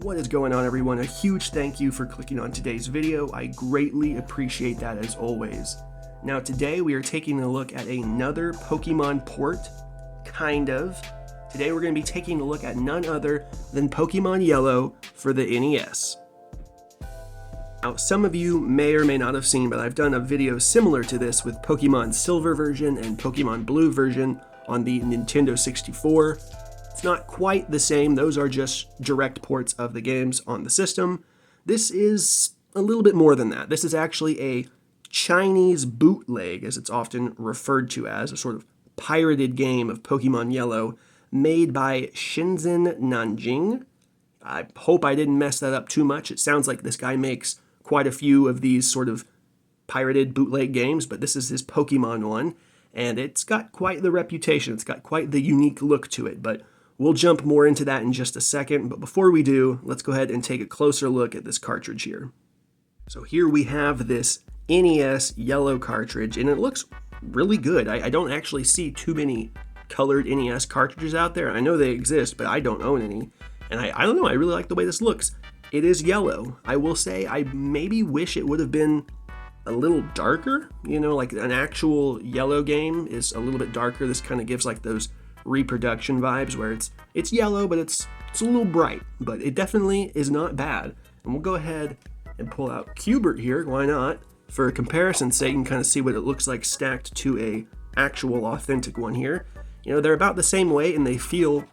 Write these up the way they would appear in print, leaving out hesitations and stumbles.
What is going on, everyone? A huge thank you for clicking on today's video. I greatly appreciate that as always. Now today we are taking a look at another Pokemon port, kind of. Today we're going to be taking a look at none other than Pokemon Yellow for the NES. Now some of you may or may not have seen, but I've done a video similar to this with Pokemon Silver version and Pokemon Blue version on the Nintendo 64. It's not quite the same, those are just direct ports of the games on the system. This is a little bit more than that. This is actually a Chinese bootleg, as it's often referred to as, a sort of pirated game of Pokemon Yellow made by Shenzhen Nanjing. I hope I didn't mess that up too much. It sounds like this guy makes quite a few of these sort of pirated bootleg games, but this is his Pokemon one, and it's got quite the reputation. It's got quite the unique look to it, but we'll jump more into that in just a second. But before we do, let's go ahead and take a closer look at this cartridge here. So here we have this NES Yellow cartridge, and it looks really good. I don't actually see too many colored NES cartridges out there. I know they exist, but I don't own any. And I don't know, I really like the way this looks. It is yellow. I will say I maybe wish it would have been a little darker. You know, like an actual Yellow game is a little bit darker. This kind of gives like those reproduction vibes where it's yellow, but it's a little bright. But it definitely is not bad. And we'll go ahead and pull out Cubert here. Why not? For comparison's sake, you can kind of see what it looks like stacked to a actual authentic one here. You know, they're about the same weight and they feel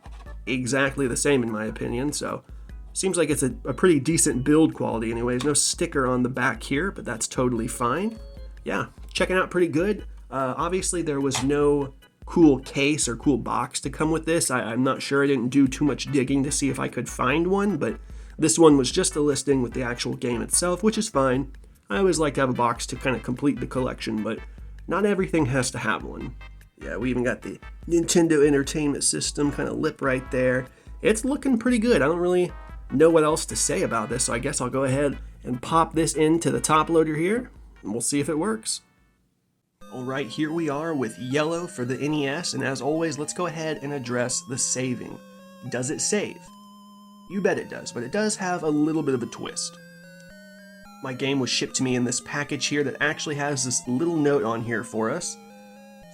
exactly the same in my opinion. So seems like it's a pretty decent build quality anyways. No sticker on the back here, but that's totally fine. Yeah, checking out pretty good. Obviously there was no cool case or cool box to come with this. I'm not sure. I didn't do too much digging to see if I could find one, but this one was just a listing with the actual game itself, which is fine. I always like to have a box to kind of complete the collection, but not everything has to have one. Yeah, we even got the Nintendo Entertainment System kind of lip right there. It's looking pretty good. I don't really know what else to say about this, so I guess I'll go ahead and pop this into the top loader here, and we'll see if it works. Alright, here we are with Yellow for the NES, and as always, let's go ahead and address the saving. Does it save? You bet it does, but it does have a little bit of a twist. My game was shipped to me in this package here that actually has this little note on here for us.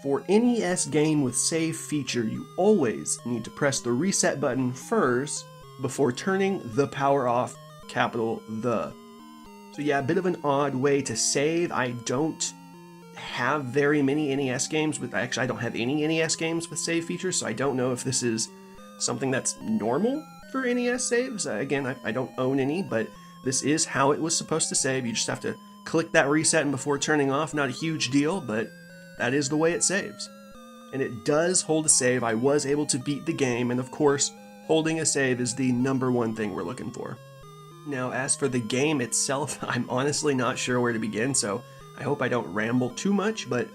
For NES game with save feature, you always need to press the reset button first before turning the power off, capital the. So yeah, a bit of an odd way to save. I don't have very many NES games with, actually I don't have any NES games with save features, so I don't know if this is something that's normal for NES saves. Again, I don't own any, but this is how it was supposed to save. You just have to click that reset and before turning off. Not a huge deal, but that is the way it saves. And it does hold a save. I was able to beat the game, and of course, holding a save is the #1 thing we're looking for. Now, as for the game itself, I'm honestly not sure where to begin, so I hope I don't ramble too much, but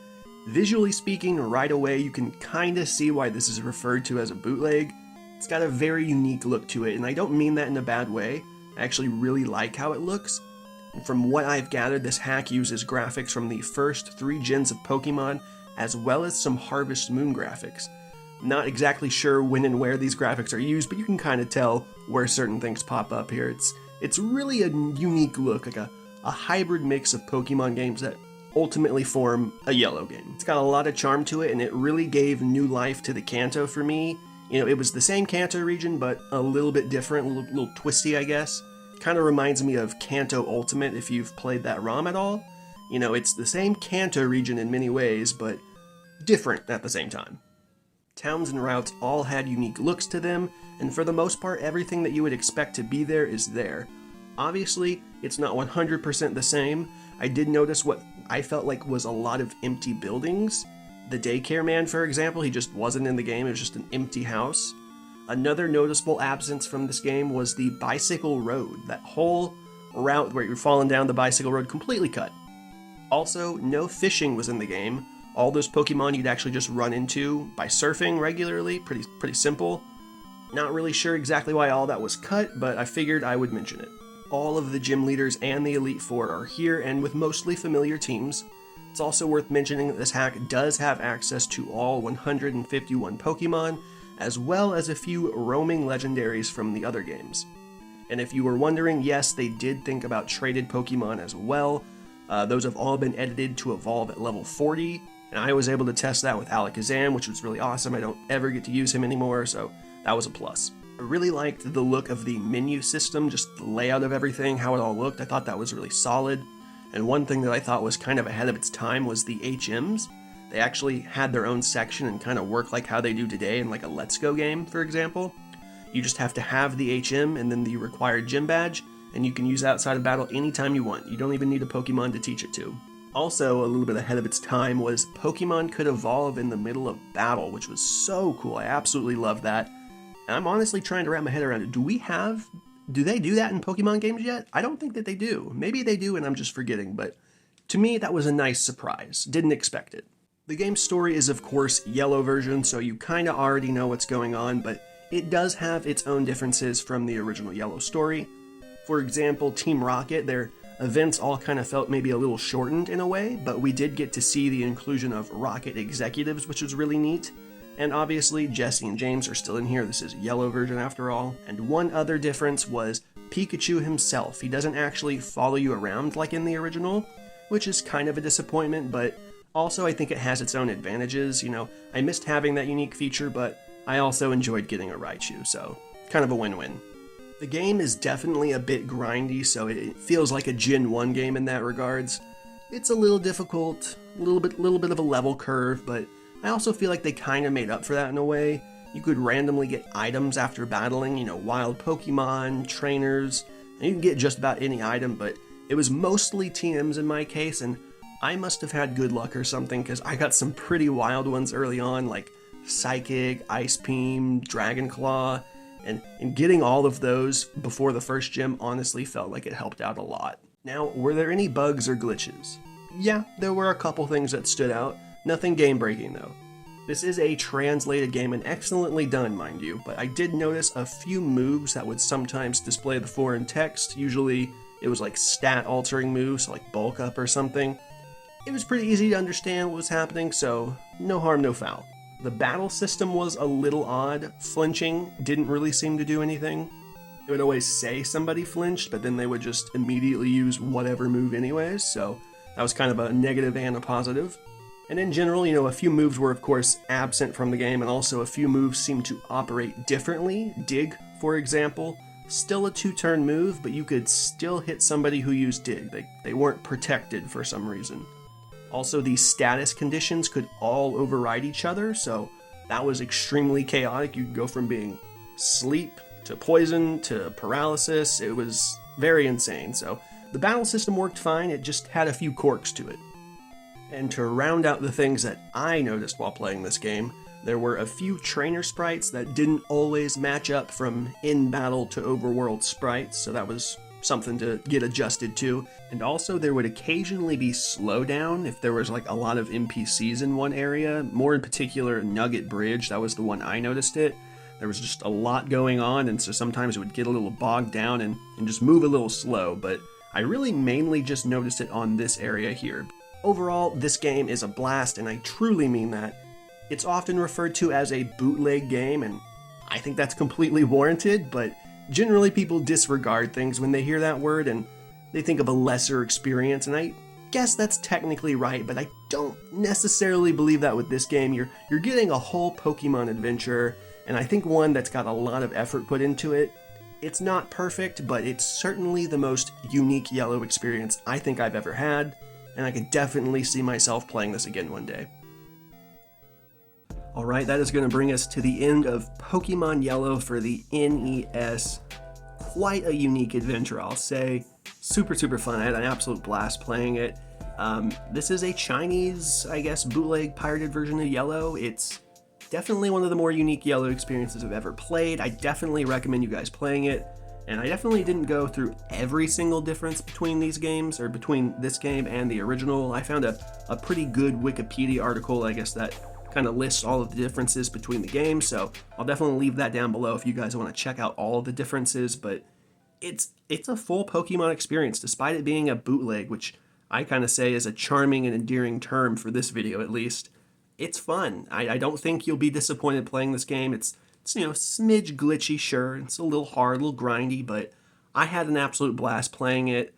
visually speaking, right away you can kind of see why this is referred to as a bootleg. It's got a very unique look to it, and I don't mean that in a bad way. I actually really like how it looks. And from what I've gathered, this hack uses graphics from the first 3 gens of Pokemon, as well as some Harvest Moon graphics. Not exactly sure when and where these graphics are used, but you can kind of tell where certain things pop up here. It's really a unique look, like a hybrid mix of Pokemon games that ultimately form a Yellow game. It's got a lot of charm to it, and it really gave new life to the Kanto for me. You know, it was the same Kanto region, but a little bit different, a little twisty, I guess. Kind of reminds me of Kanto Ultimate, if you've played that ROM at all. You know, it's the same Kanto region in many ways, but different at the same time. Towns and routes all had unique looks to them, and for the most part, everything that you would expect to be there is there. Obviously, it's not 100% the same. I did notice what I felt like was a lot of empty buildings. The daycare man, for example, he just wasn't in the game, it was just an empty house. Another noticeable absence from this game was the bicycle road. That whole route where you're falling down the bicycle road completely cut. Also, no fishing was in the game. All those Pokemon you'd actually just run into by surfing regularly, pretty simple. Not really sure exactly why all that was cut, but I figured I would mention it. All of the gym leaders and the Elite Four are here and with mostly familiar teams. It's also worth mentioning that this hack does have access to all 151 Pokemon, as well as a few roaming legendaries from the other games. And if you were wondering, yes, they did think about traded Pokemon as well. Those have all been edited to evolve at level 40, and I was able to test that with Alakazam, which was really awesome. I don't ever get to use him anymore, so that was a plus. I really liked the look of the menu system, just the layout of everything, how it all looked. I thought that was really solid. And one thing that I thought was kind of ahead of its time was the HMs. They actually had their own section and kind of work like how they do today in like a Let's Go game, for example. You just have to have the HM and then the required gym badge, and you can use it outside of battle anytime you want. You don't even need a Pokemon to teach it to. Also, a little bit ahead of its time was Pokemon could evolve in the middle of battle, which was so cool. I absolutely loved that. And I'm honestly trying to wrap my head around it. Do they do that in Pokemon games yet? I don't think that they do. Maybe they do and I'm just forgetting, but to me that was a nice surprise. Didn't expect it. The game's story is of course Yellow version, so you kinda already know what's going on, but it does have its own differences from the original Yellow story. For example, Team Rocket, their events all kind of felt maybe a little shortened in a way, but we did get to see the inclusion of Rocket executives, which was really neat. And obviously, Jesse and James are still in here. This is Yellow version after all. And one other difference was Pikachu himself. He doesn't actually follow you around like in the original, which is kind of a disappointment, but also I think it has its own advantages. You know, I missed having that unique feature, but I also enjoyed getting a Raichu, so kind of a win-win. The game is definitely a bit grindy, so it feels like a Gen 1 game in that regards. It's a little difficult, a little bit of a level curve, but I also feel like they kind of made up for that in a way. You could randomly get items after battling, you know, wild Pokemon, trainers, and you can get just about any item, but it was mostly TMs in my case, and I must have had good luck or something, because I got some pretty wild ones early on, like Psychic, Ice Beam, Dragon Claw, and getting all of those before the first gym honestly felt like it helped out a lot. Now, were there any bugs or glitches? Yeah, there were a couple things that stood out. Nothing game-breaking though. This is a translated game and excellently done, mind you, but I did notice a few moves that would sometimes display the foreign text. Usually it was like stat-altering moves, like bulk up or something. It was pretty easy to understand what was happening, so no harm, no foul. The battle system was a little odd. Flinching didn't really seem to do anything. It would always say somebody flinched, but then they would just immediately use whatever move anyways, so that was kind of a negative and a positive. And in general, you know, a few moves were of course absent from the game, and also a few moves seemed to operate differently. Dig, for example, still a 2-turn move, but you could still hit somebody who used Dig. They weren't protected for some reason. Also, the status conditions could all override each other, so that was extremely chaotic. You could go from being sleep to poison to paralysis. It was very insane. So the battle system worked fine, it just had a few quirks to it. And to round out the things that I noticed while playing this game, there were a few trainer sprites that didn't always match up from in-battle to overworld sprites, so that was something to get adjusted to. And also there would occasionally be slowdown if there was like a lot of NPCs in one area, more in particular Nugget Bridge. That was the one I noticed it. There was just a lot going on, and so sometimes it would get a little bogged down and just move a little slow, but I really mainly just noticed it on this area here. Overall, this game is a blast, and I truly mean that. It's often referred to as a bootleg game, and I think that's completely warranted, but generally people disregard things when they hear that word, and they think of a lesser experience, and I guess that's technically right, but I don't necessarily believe that with this game. You're getting a whole Pokemon adventure, and I think one that's got a lot of effort put into it. It's not perfect, but it's certainly the most unique Yellow experience I think I've ever had, and I could definitely see myself playing this again one day. Alright, that is going to bring us to the end of Pokémon Yellow for the NES. Quite a unique adventure, I'll say. Super fun. I had an absolute blast playing it. This is a Chinese, I guess, bootleg pirated version of Yellow. It's definitely one of the more unique Yellow experiences I've ever played. I definitely recommend you guys playing it. And I definitely didn't go through every single difference between these games, or between this game and the original. I found a pretty good Wikipedia article, I guess, that kind of lists all of the differences between the games, so I'll definitely leave that down below if you guys want to check out all of the differences. But it's a full Pokemon experience, despite it being a bootleg, which I kind of say is a charming and endearing term for this video at least. It's fun. I don't think you'll be disappointed playing this game. It's you know, smidge glitchy, sure. It's a little hard, a little grindy, but I had an absolute blast playing it.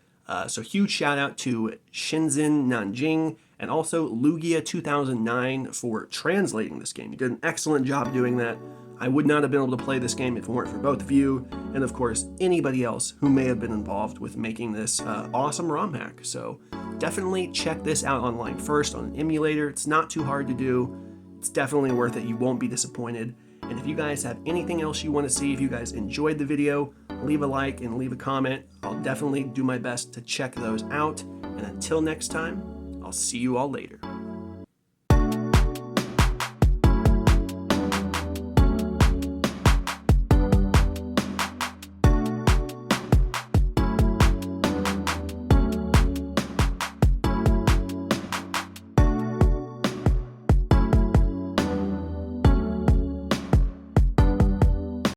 So huge shout out to Shenzhen Nanjing and also Lugia 2009 for translating this game. You did an excellent job doing that. I would not have been able to play this game if it weren't for both of you, and of course anybody else who may have been involved with making this awesome ROM hack. So definitely check this out online first on an emulator. It's not too hard to do. It's definitely worth it. You won't be disappointed. And if you guys have anything else you want to see, if you guys enjoyed the video, leave a like and leave a comment. I'll definitely do my best to check those out. And until next time, I'll see you all later.